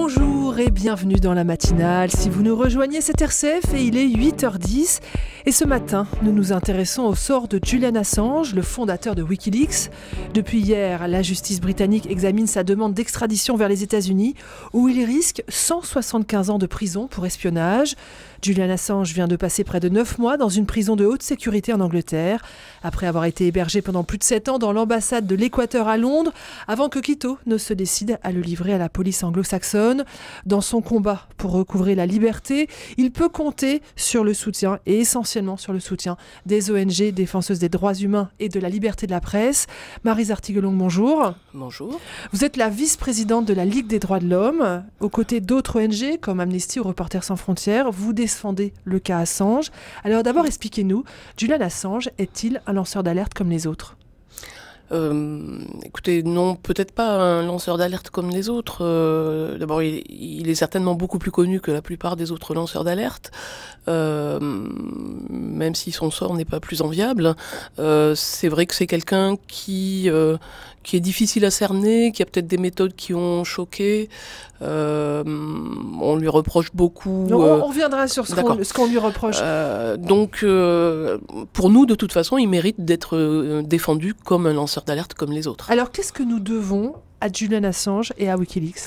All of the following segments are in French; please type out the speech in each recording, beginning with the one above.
Bonjour et bienvenue dans la matinale. Si vous nous rejoignez, c'est RCF et il est 8h10. Et ce matin, nous nous intéressons au sort de Julian Assange, le fondateur de Wikileaks. Depuis hier, la justice britannique examine sa demande d'extradition vers les États-Unis, où il risque 175 ans de prison pour espionnage. Julian Assange vient de passer près de 9 mois dans une prison de haute sécurité en Angleterre, après avoir été hébergé pendant plus de 7 ans dans l'ambassade de l'Équateur à Londres, avant que Quito ne se décide à le livrer à la police anglo-saxonne. Dans son combat pour recouvrer la liberté, il peut compter sur le soutien, et essentiellement sur le soutien, des ONG défenseuses des droits humains et de la liberté de la presse. Maryse Artiguelong, bonjour. Bonjour. Vous êtes la vice-présidente de la Ligue des droits de l'homme. Aux côtés d'autres ONG, comme Amnesty ou Reporters sans frontières, vous défendez le cas Assange. Alors d'abord, expliquez-nous, Julian Assange est-il un lanceur d'alerte comme les autres ? Écoutez, non, peut-être pas un lanceur d'alerte comme les autres. D'abord, il est certainement beaucoup plus connu que la plupart des autres lanceurs d'alerte, même si son sort n'est pas plus enviable. C'est vrai que c'est quelqu'un qui est difficile à cerner, qui a peut-être des méthodes qui ont choqué. On lui reproche beaucoup. On reviendra sur ce qu'on lui reproche. Donc, pour nous, de toute façon, il mérite d'être défendu comme un lanceur d'alerte comme les autres. Alors, qu'est-ce que nous devons à Julian Assange et à Wikileaks ?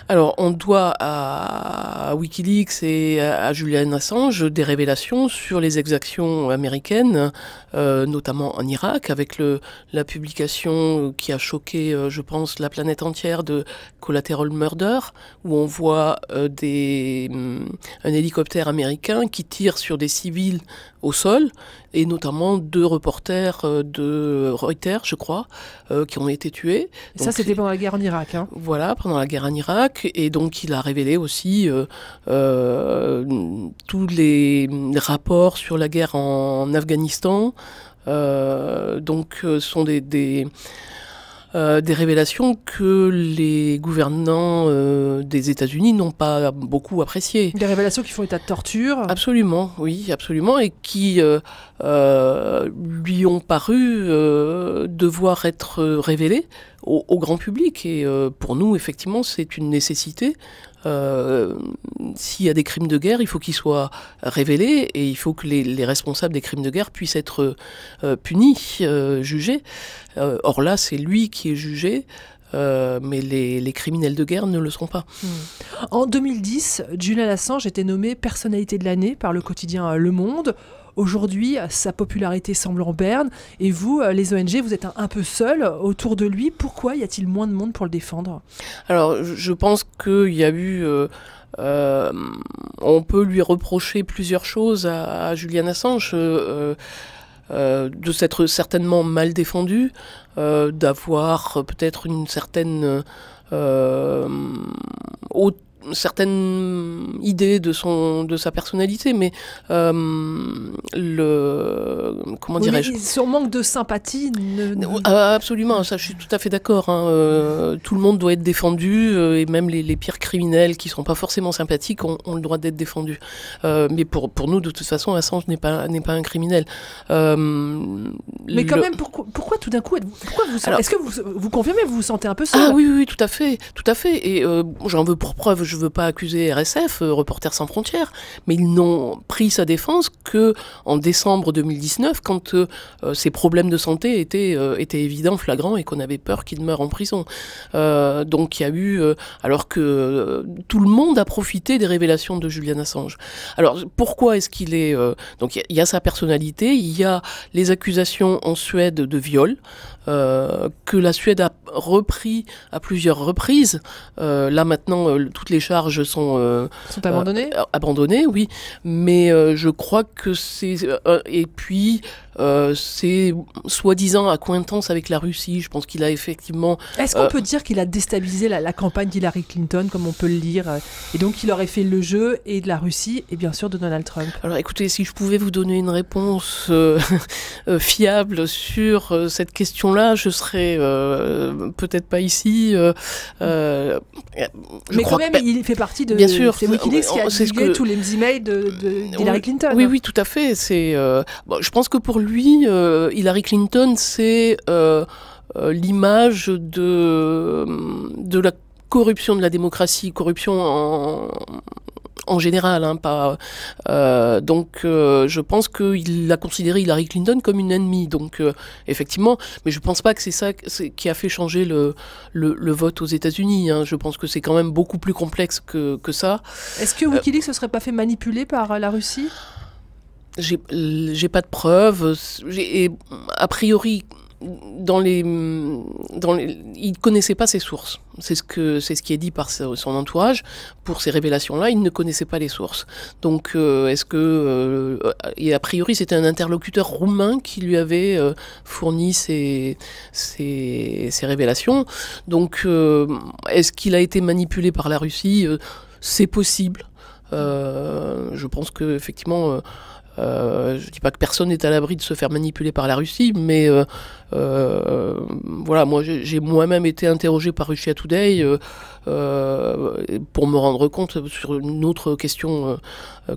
Alors, on doit à Wikileaks et à Julian Assange des révélations sur les exactions américaines, notamment en Irak, avec la publication qui a choqué, je pense, la planète entière de Collateral Murder, où on voit un hélicoptère américain qui tire sur des civils au sol, et notamment 2 reporters de Reuters, je crois, qui ont été tués. Et ça, c'était pendant la guerre en Irak. Hein. Voilà, pendant la guerre en Irak. Et donc, il a révélé aussi tous les rapports sur la guerre en Afghanistan. Donc, ce sont des révélations que les gouvernants des États-Unis n'ont pas beaucoup appréciées. Des révélations qui font état de torture. Absolument, oui, absolument, et qui lui ont paru devoir être révélées au grand public. Et pour nous, effectivement, c'est une nécessité. S'il y a des crimes de guerre, il faut qu'ils soient révélés et il faut que les responsables des crimes de guerre puissent être punis, jugés. Or là, c'est lui qui est jugé, mais les criminels de guerre ne le sont pas. En 2010, Julian Assange était nommé personnalité de l'année par le quotidien Le Monde. Aujourd'hui, sa popularité semble en berne. Et vous, les ONG, vous êtes un peu seuls autour de lui. Pourquoi y a-t-il moins de monde pour le défendre ? Alors, je pense qu'il y a eu... on peut lui reprocher plusieurs choses à Julian Assange. De s'être certainement mal défendu, d'avoir peut-être une certaine certaines idées de sa personnalité, mais comment dirais-je, son manque de sympathie absolument, ça je suis tout à fait d'accord, hein. Tout le monde doit être défendu, et même les pires criminels qui sont pas forcément sympathiques ont le droit d'être défendus, mais pour nous de toute façon Assange n'est pas un criminel, mais quand même pourquoi tout d'un coup est-ce que vous confirmez, vous vous sentez un peu seul ? Ah oui, tout à fait, et j'en veux pour preuve, je veux pas accuser RSF, Reporters sans frontières, mais ils n'ont pris sa défense que en décembre 2019, quand ses problèmes de santé étaient évidents, flagrants, et qu'on avait peur qu'il meure en prison. Donc il y a eu, alors que tout le monde a profité des révélations de Julian Assange. Alors pourquoi est-ce qu'il est... donc il y a sa personnalité, il y a les accusations en Suède de viol, que la Suède a repris à plusieurs reprises. Là maintenant, toutes les charges sont abandonnées. Abandonnées, oui. Mais je crois que c'est et puis c'est soi-disant accointance avec la Russie. Je pense qu'il a effectivement... Est-ce qu'on peut dire qu'il a déstabilisé la campagne d'Hillary Clinton, comme on peut le lire, et donc il aurait fait le jeu et de la Russie et bien sûr de Donald Trump ? Alors écoutez, si je pouvais vous donner une réponse fiable sur cette question-là, je serais peut-être pas ici. Mais quand même, il fait partie de... Bien sûr, c'est Wikileaks qui a divulgué tous les emails d'Hillary Clinton. Oui, tout à fait. Je pense que pour lui, Hillary Clinton, c'est l'image de la corruption de la démocratie, corruption en général, hein, pas. Donc, je pense qu'il a considéré Hillary Clinton comme une ennemie. Donc, effectivement, mais je pense pas que c'est ça qui a fait changer le vote aux États-Unis. Hein. Je pense que c'est quand même beaucoup plus complexe que ça. Est-ce que WikiLeaks se serait pas fait manipuler par la Russie ? J'ai pas de preuves. Et a priori, il connaissait pas ses sources. C'est ce qui est dit par son entourage. Pour ces révélations-là, il ne connaissait pas les sources. Donc, et a priori, c'était un interlocuteur roumain qui lui avait fourni ces révélations. Donc, est-ce qu'il a été manipulé par la Russie ? C'est possible. Je pense que effectivement. Je dis pas que personne n'est à l'abri de se faire manipuler par la Russie, mais voilà, moi j'ai moi-même été interrogé par Russia Today pour me rendre compte sur une autre question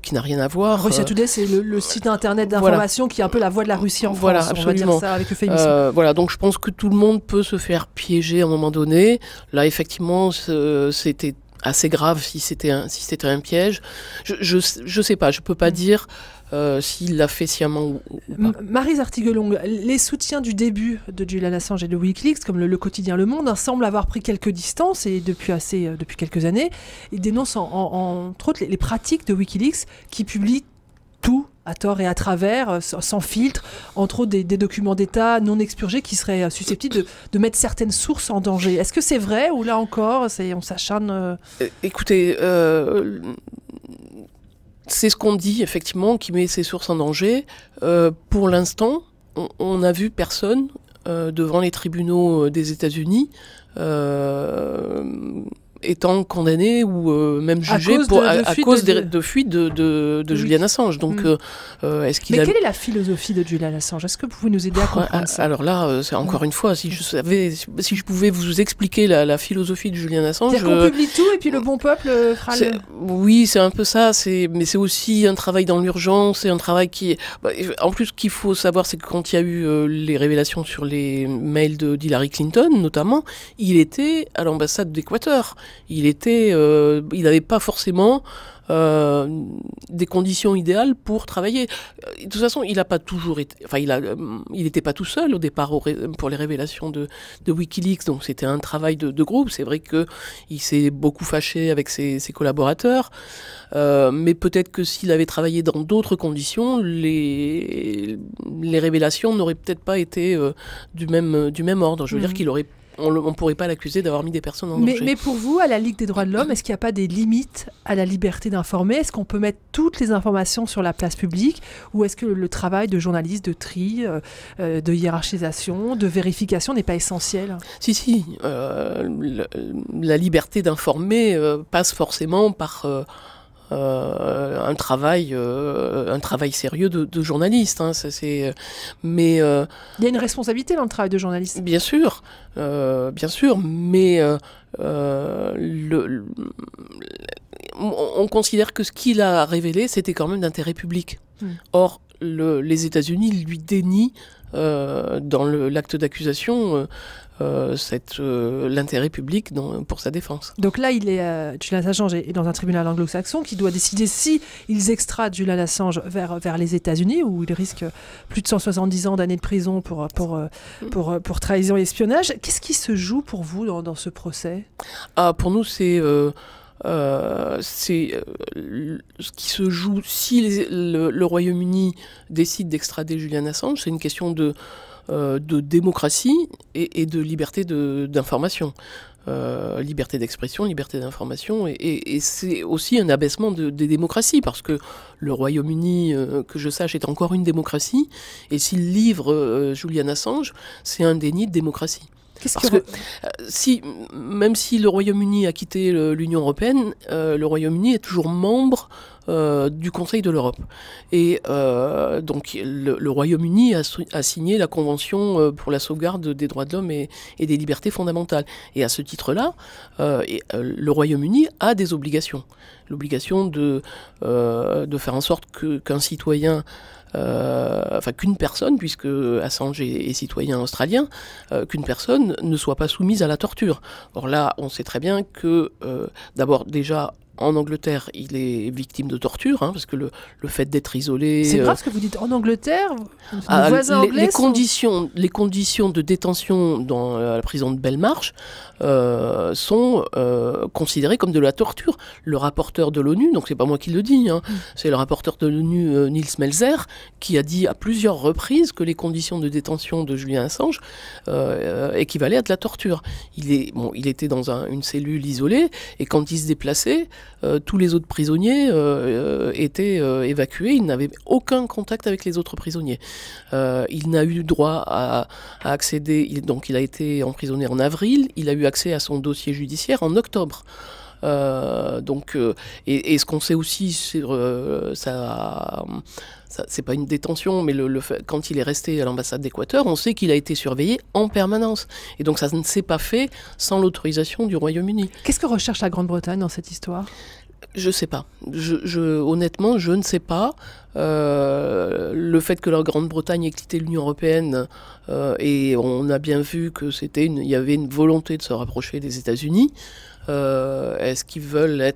qui n'a rien à voir. Russia Today, c'est le site internet d'information qui est un peu la voix de la Russie en France. Voilà, absolument. On va dire ça avec euphémisme. Voilà, donc je pense que tout le monde peut se faire piéger à un moment donné. Là, effectivement, c'était assez grave si c'était un piège. Je sais pas, je peux pas dire s'il l'a fait sciemment ou pas. Maryse Artiguelong, les soutiens du début de Julian Assange et de WikiLeaks, comme le quotidien Le Monde, semblent avoir pris quelques distances et depuis quelques années. Ils dénoncent entre autres les pratiques de WikiLeaks qui publient tout à tort et à travers, sans filtre, entre autres des documents d'État non expurgés qui seraient susceptibles de mettre certaines sources en danger. Est-ce que c'est vrai ou là encore, on s'acharne Écoutez, c'est ce qu'on dit effectivement, qui met ses sources en danger. Pour l'instant, on n'a vu personne devant les tribunaux des États-Unis étant condamné ou même jugé à cause de fuite de Julian Assange. Donc, est-ce qu'il quelle est la philosophie de Julian Assange ? Est-ce que vous pouvez nous aider à comprendre ça ? Alors là, c'est encore une fois, si je pouvais vous expliquer la philosophie de Julian Assange... C'est-à-dire qu'on publie tout et puis le bon peuple fera le... Oui, c'est un peu ça, mais c'est aussi un travail dans l'urgence, c'est un travail qui... En plus, ce qu'il faut savoir, c'est que quand il y a eu les révélations sur les mails d'Hillary Clinton, notamment, il était à l'ambassade d'Équateur. Il n'avait pas forcément des conditions idéales pour travailler. De toute façon, il n'a pas toujours été... Enfin, il n'était pas tout seul au départ pour les révélations de WikiLeaks, donc c'était un travail de groupe. C'est vrai qu'il s'est beaucoup fâché avec ses collaborateurs, mais peut-être que s'il avait travaillé dans d'autres conditions, les révélations n'auraient peut-être pas été du même ordre. Je veux dire qu'il aurait... On ne pourrait pas l'accuser d'avoir mis des personnes en danger. Mais pour vous, à la Ligue des droits de l'homme, est-ce qu'il n'y a pas des limites à la liberté d'informer ? Est-ce qu'on peut mettre toutes les informations sur la place publique ? Ou est-ce que le travail de journaliste, de tri, de hiérarchisation, de vérification n'est pas essentiel ? Si. La liberté d'informer passe forcément par... un travail sérieux de journaliste, hein, mais il y a une responsabilité dans le travail de journaliste. Bien sûr, mais on considère que ce qu'il a révélé, c'était quand même d'intérêt public. Or, les États-Unis lui dénient dans l'acte d'accusation l'intérêt public pour sa défense. Donc là, Julian Assange est dans un tribunal anglo-saxon qui doit décider si ils extradent Julian Assange vers les États-Unis, où il risque plus de 170 ans d'années de prison pour trahison et espionnage. Qu'est-ce qui se joue pour vous dans ce procès ? Pour nous, c'est ce qui se joue si le Royaume-Uni décide d'extrader Julian Assange. C'est une question de démocratie et de liberté d'information. Liberté d'expression, liberté d'information, et c'est aussi un abaissement des démocraties, parce que le Royaume-Uni, que je sache, est encore une démocratie, et s'il livre Julian Assange, c'est un déni de démocratie. Parce que même si le Royaume-Uni a quitté l'Union européenne, le Royaume-Uni est toujours membre du Conseil de l'Europe. Et donc le Royaume-Uni a signé la Convention pour la sauvegarde des droits de l'homme et des libertés fondamentales. Et à ce titre-là, le Royaume-Uni a des obligations. L'obligation de faire en sorte qu'un citoyen qu'une personne, puisque Assange est citoyen australien, qu'une personne ne soit pas soumise à la torture. Or là, on sait très bien que, d'abord, déjà, en Angleterre, il est victime de torture, parce que le fait d'être isolé... C'est grave ce que vous dites. En Angleterre, nos voisins anglais les conditions de détention dans la prison de Belmarsh sont considérées comme de la torture. Le rapporteur de l'ONU, donc c'est pas moi qui le dis, c'est le rapporteur de l'ONU, Nils Melzer, qui a dit à plusieurs reprises que les conditions de détention de Julian Assange équivalaient à de la torture. Il était dans une cellule isolée, et quand il se déplaçait, tous les autres prisonniers étaient évacués. Il n'avait aucun contact avec les autres prisonniers. Il n'a eu droit à accéder, donc il a été emprisonné en avril, il a eu accès à son dossier judiciaire en octobre. Et ce qu'on sait aussi sur ça, c'est pas une détention, mais quand il est resté à l'ambassade d'Équateur, on sait qu'il a été surveillé en permanence. Et donc ça ne s'est pas fait sans l'autorisation du Royaume-Uni. Qu'est-ce que recherche la Grande-Bretagne dans cette histoire ? Je sais pas. Honnêtement, je ne sais pas. Le fait que la Grande-Bretagne ait quitté l'Union européenne, et on a bien vu que il y avait une volonté de se rapprocher des États-Unis. Est-ce qu'ils veulent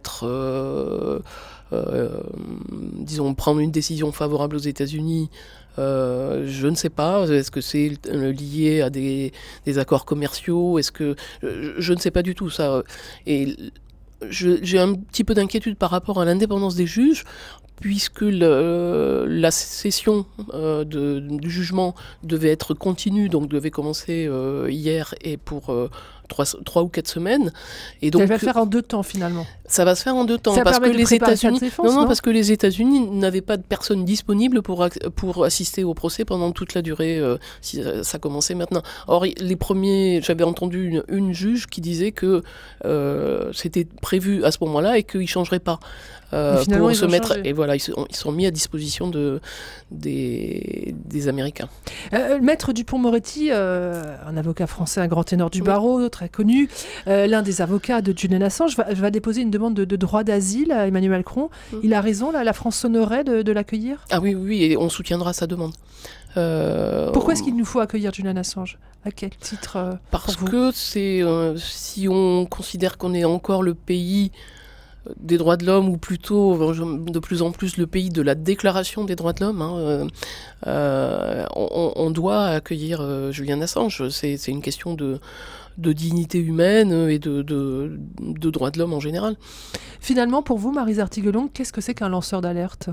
disons, prendre une décision favorable aux États-Unis? Je ne sais pas. Est-ce que c'est lié à des accords commerciaux? Je ne sais pas du tout ça. Et j'ai un petit peu d'inquiétude par rapport à l'indépendance des juges, puisque la session du jugement devait être continue, donc devait commencer hier et pour 3 ou 4 semaines. Et donc, ça va se faire en 2 temps finalement. Ça va se faire en 2 temps. Ça parce que permet de les préparer États-Unis, sa défense, non, parce que les États-Unis n'avaient pas de personnes disponibles pour assister au procès pendant toute la durée, si ça commençait maintenant. Or, j'avais entendu une juge qui disait que c'était prévu à ce moment-là et qu'ils ne changeraient pas. Pour se mettre, et voilà, ils sont mis à disposition des Américains. Maître Dupond-Moretti, un avocat français, un grand ténor du barreau, très connu, l'un des avocats de Julian Assange, va déposer une demande de droit d'asile à Emmanuel Macron. Il a raison, là, la France s'honorerait de l'accueillir ? Ah oui, et on soutiendra sa demande. Pourquoi est-ce qu'il nous faut accueillir Julian Assange ? À quel titre Parce que si on considère qu'on est encore le pays des droits de l'homme, ou plutôt de plus en plus le pays de la déclaration des droits de l'homme, on doit accueillir Julian Assange. C'est une question de dignité humaine et de droits de l'homme en général. Finalement, pour vous, Maryse Artiguelong, qu'est-ce que c'est qu'un lanceur d'alerte ?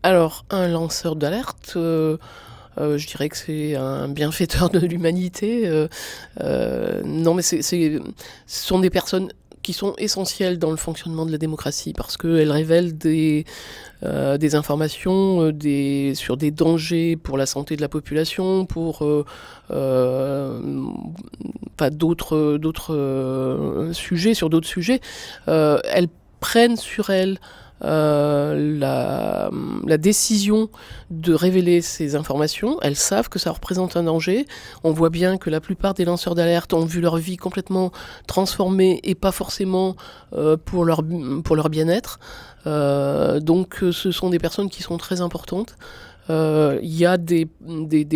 Alors, un lanceur d'alerte, je dirais que c'est un bienfaiteur de l'humanité. Non, mais ce sont des personnes qui sont essentielles dans le fonctionnement de la démocratie, parce qu'elles révèlent des informations sur des dangers pour la santé de la population, pour d'autres sujets, sur d'autres sujets. Elles prennent sur elles la décision de révéler ces informations. Elles savent que ça représente un danger. On voit bien que la plupart des lanceurs d'alerte ont vu leur vie complètement transformée, et pas forcément pour leur bien-être. Donc ce sont des personnes qui sont très importantes. Il y a des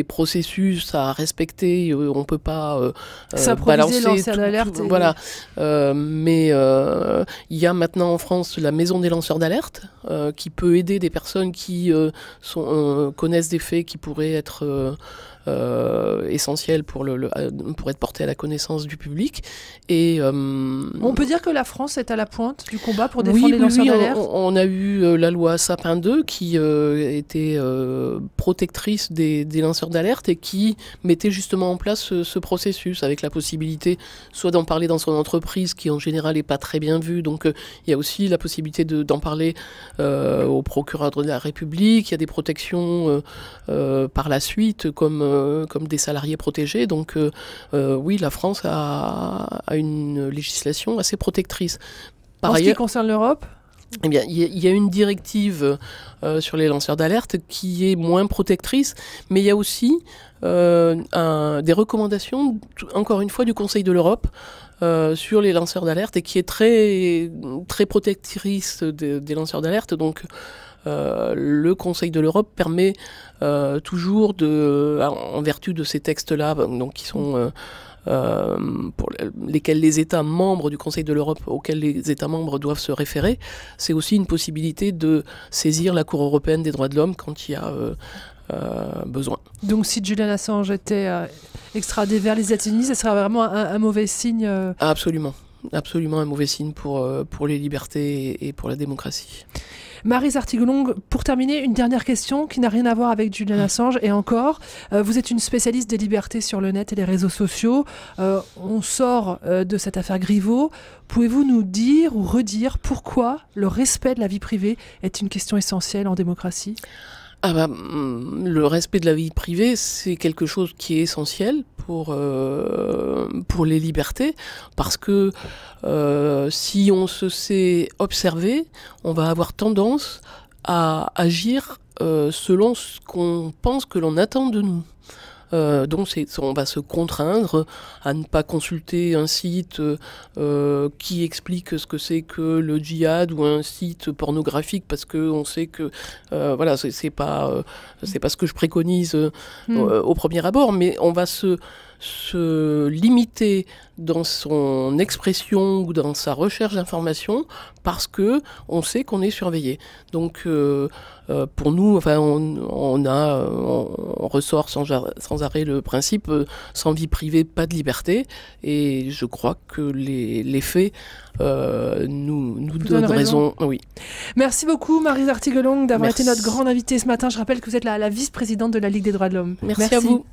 processus à respecter, on peut pas balancer lancer l'alerte. Voilà. Mais il y a maintenant en France la maison des lanceurs d'alerte qui peut aider des personnes qui connaissent des faits qui pourraient être essentiels pour être portés à la connaissance du public. Et on peut dire que la France est à la pointe du combat pour défendre les lanceurs d'alerte. On a eu la loi Sapin 2 qui était protectrice des lanceurs d'alerte, et qui mettait justement en place ce processus, avec la possibilité soit d'en parler dans son entreprise, qui en général n'est pas très bien vue, donc il y a aussi la possibilité d'en parler au procureur de la République. Il y a des protections par la suite, comme des salariés protégés. Donc oui, la France a une législation assez protectrice. En ce qui concerne l'Europe ? Eh bien, il y a une directive sur les lanceurs d'alerte qui est moins protectrice, mais il y a aussi des recommandations, encore une fois, du Conseil de l'Europe sur les lanceurs d'alerte, et qui est très, très protectrice des lanceurs d'alerte. Donc, le Conseil de l'Europe permet toujours, en vertu de ces textes-là, donc qui sont pour lesquels les États membres du Conseil de l'Europe, auxquels les États membres doivent se référer, c'est aussi une possibilité de saisir la Cour européenne des droits de l'homme quand il y a besoin. Donc si Julian Assange était extradé vers les États-Unis, ce serait vraiment un mauvais signe Absolument. Absolument un mauvais signe pour les libertés et pour la démocratie. Maryse Artigolong, pour terminer, une dernière question qui n'a rien à voir avec Julian Assange. Et encore, vous êtes une spécialiste des libertés sur le net et les réseaux sociaux. On sort de cette affaire Griveaux. Pouvez-vous nous dire ou redire pourquoi le respect de la vie privée est une question essentielle en démocratie ? Le respect de la vie privée, c'est quelque chose qui est essentiel pour les libertés, parce que si on se sait observer, on va avoir tendance à agir selon ce qu'on pense que l'on attend de nous. Donc on va se contraindre à ne pas consulter un site qui explique ce que c'est que le djihad ou un site pornographique parce que on sait que voilà, c'est pas ce que je préconise au premier abord, mais on va se limiter dans son expression ou dans sa recherche d'information parce que on sait qu'on est surveillé. Donc pour nous, enfin, on ressort sans arrêt le principe sans vie privée, pas de liberté. Et je crois que les faits nous donnent raison. Oui. Merci beaucoup, Maryse Artigolong, d'avoir Merci. été notre grande invitée ce matin. Je rappelle que vous êtes la vice-présidente de la Ligue des droits de l'homme. Merci à vous.